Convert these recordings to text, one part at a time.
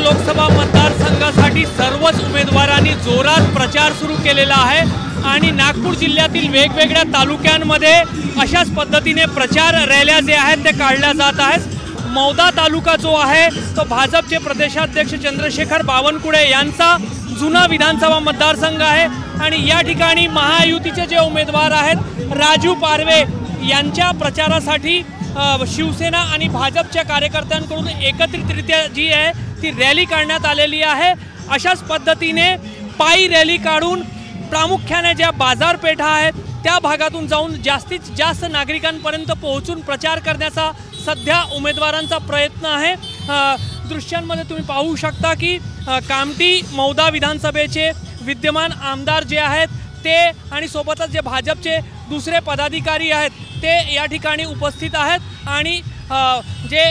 लोकसभा मतदारसंघासाठी सर्वच उमेदवारांनी जोरात प्रचार सुरू केलेला आहे आणि नागपूर जिल्ह्यातील वेगवेगळ्या तालुक्यांमध्ये अशाच पद्धतीने प्रचार रॅल्या जे आहेत ते काढल्या जात आहेत। मौदा तालुका जो आहे तो भाजपचे प्रदेशाध्यक्ष चंद्रशेखर बावनकुळे यांचा जुना विधानसभा मतदारसंघ आहे आणि या ठिकाणी महायुतीचे जे उमेदवार आहेत राजू पारवे यांच्या प्रचारासाठी शिवसेना आणि भाजपच्या कार्यकर्त्यांकडून एकत्रितरित्या जी आहे ती रॅली काढण्यात आलेली आहे। अशाच पद्धतीने पायी रॅली काढून प्रामुख्याने ज्या बाजारपेठा आहेत त्या भागातून जाऊन जास्तीत जास्त नागरिकांपर्यंत पोहोचून प्रचार करण्याचा सध्या उमेदवारांचा प्रयत्न आहे। दृश्यांमध्ये तुम्ही पाहू शकता की कामठी मौदा विधानसभेचे विद्यमान आमदार जे आहेत ते आणि सोबतच जे भाजपचे दुसरे पदाधिकारी आहेत ते या ठिकाणी उपस्थित आहेत आणि जे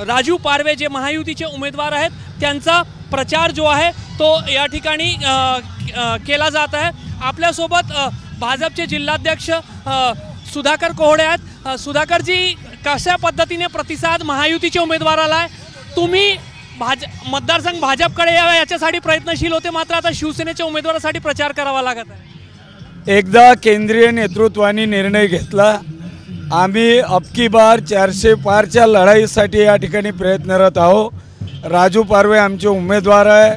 राजू पारवे जे महायुतीचे उमेदवार आहेत त्यांचा प्रचार जो आहे तो या ठिकाणी केला जात आहे। आपल्यासोबत भाजपचे जिल्हाध्यक्ष सुधाकर कोहडे आहेत। सुधाकर जी, कशा पद्धतीने प्रतिसाद महायुतीच्या उमेदवाराला आहे? तुम्ही मतदारसंघ भाजपकडे यावा याच्यासाठी प्रयत्नशील होते, मात्र आता शिवसेनेच्या उमेदवारासाठी प्रचार करावा लागत आहे। एकदा केंद्रीय नेतृत्वाने निर्णय घेतला, आम्ही अबकी बार 400 पारच्या लढाईसाठी या ठिकाणी प्रयत्नरत आहोत। राजू पारवे आमचे उमेदवार आहे,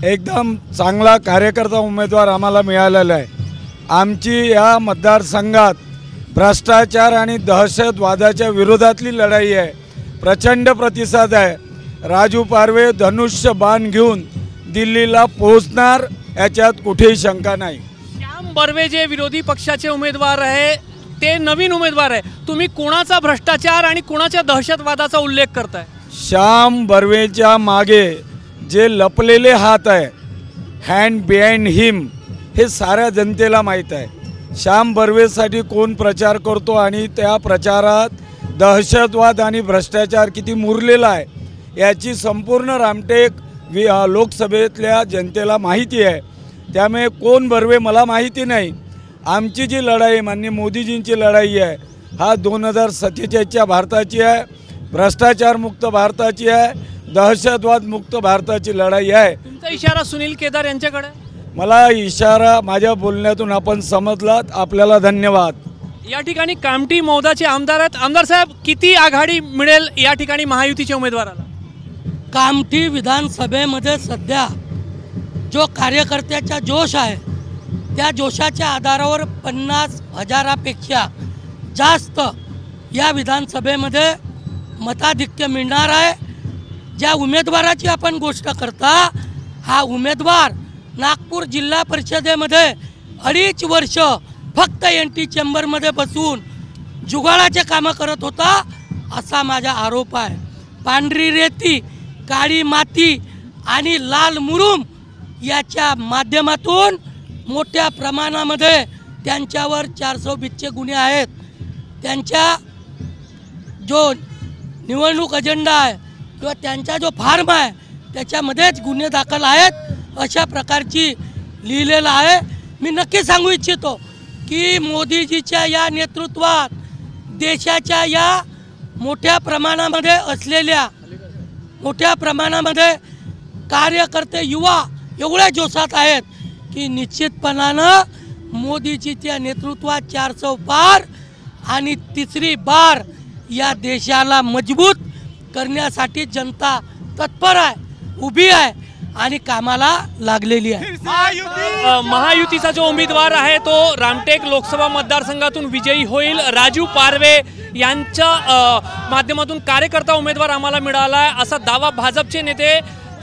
एकदम चांगला कार्यकर्ता उमेदवार आम्हाला मिळालेला आहे। आमची या मतदारसंघात भ्रष्टाचार आणि दहशतवादाच्या विरोधातली लढाई आहे, प्रचंड प्रतिसाद आहे। राजू पारवे धनुष्य बाण घेऊन दिल्लीला पोहोचणार याच्यात कुठेही शंका नाही। श्याम बर्वे जे विरोधी पक्षाचे उमेदवार आहे ते नवीन उमेदवार आहे, तुम्ही कोणाचा भ्रष्टाचार आणि कोणाच्या दहशतवादाचा उल्लेख करताय? श्याम बर्वेच्या मागे जे लपलेले हात आहे, हँड बिहाइंड हिम, हे साऱ्या जनतेला माहीत आहे। श्याम बर्वेसाठी कोण प्रचार करतो आणि त्या प्रचारात दहशतवाद आणि भ्रष्टाचार किती मुरलेला आहे याची संपूर्ण रामटेक लोकसभेतल्या जनतेला माहिती आहे। त्यामुळे कोण बर्वे मला माहिती नाही। आमची जी लढाई माननीय मोदीजींची लढाई आहे, हा 2047च्या भारताची आहे, भ्रष्टाचार मुक्त भारताची आहे, दहशतवाद मुक्त भारताची लढाई आहे। तुमचा इशारा सुनील केदार यांच्याकडे? मला इशारा माझ्या बोलण्यातून आपण समजलात, आपल्याला धन्यवाद। या ठिकाणी कामठी मौदाचे आमदार आहेत। आमदार साहेब, किती आघाडी मिळेल या ठिकाणी महायुतीच्या उमेदवाराला? कामठी विधानसभेमध्ये सध्या जो कार्यकर्त्याचा जोश आहे त्या जोशाच्या आधारावर 50,000पेक्षा जास्त या विधानसभेमध्ये मताधिक्य मिळणार आहे। ज्या उमेदवाराची आपण गोष्ट करता, हा उमेदवार नागपूर जिल्हा परिषदेमध्ये 2.5 वर्ष फक्त एंटी चेंबरमध्ये बसून जुगाडाचे कामं करत होता असा माझा आरोप आहे। पांढरी रेती, काळी माती आणि लाल मुरुम याच्या माध्यमातून मोठ्या प्रमाणामध्ये त्यांच्यावर 420चे गुन्हे आहेत। त्यांच्या जो निवडणूक अजेंडा आहे किंवा त्यांचा जो फॉर्म आहे त्याच्यामध्येच गुन्हे दाखल आहेत अशा प्रकारची लिहिलेलं आहे। मी नक्की सांगू इच्छितो की मोदीजीच्या या नेतृत्वात देशाच्या या मोठ्या प्रमाणामध्ये कार्यकर्ते युवा एवढ्या जोशात आहेत की निश्चितपणानं मोदीजीच्या नेतृत्वात 400 पार आणि तिसरी बार या देशाला मजबूत करण्यासाठी जनता तत्पर आहे, उभी आहे आणि कामाला लागलेली आहे। महायुतीचा जो उमेदवार आहे तो रामटेक लोकसभा मतदारसंघातून विजयी होईल। राजू पारवे यांच्या माध्यमातून कार्यकर्ता उमेदवार आम्हाला मिळाला आहे असा दावा भाजपचे नेते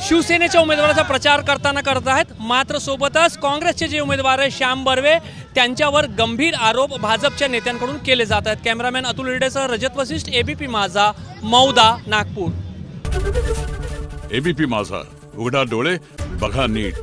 शिवसेनेच्या उमेदवाराचा प्रचार करताना करत आहेत। मात्र सोबतच काँग्रेसचे जे उमेदवार आहे श्याम बर्वे त्यांच्यावर गंभीर आरोप भाजपच्या नेत्यांकडून केले जात आहेत। कॅमेरामॅन अतुल हिरडेसह रजत वशिष्ठ, एबीपी माझा, मौदा, नागपूर। एबीपी माझा, उघडा डोळे बघा नीट।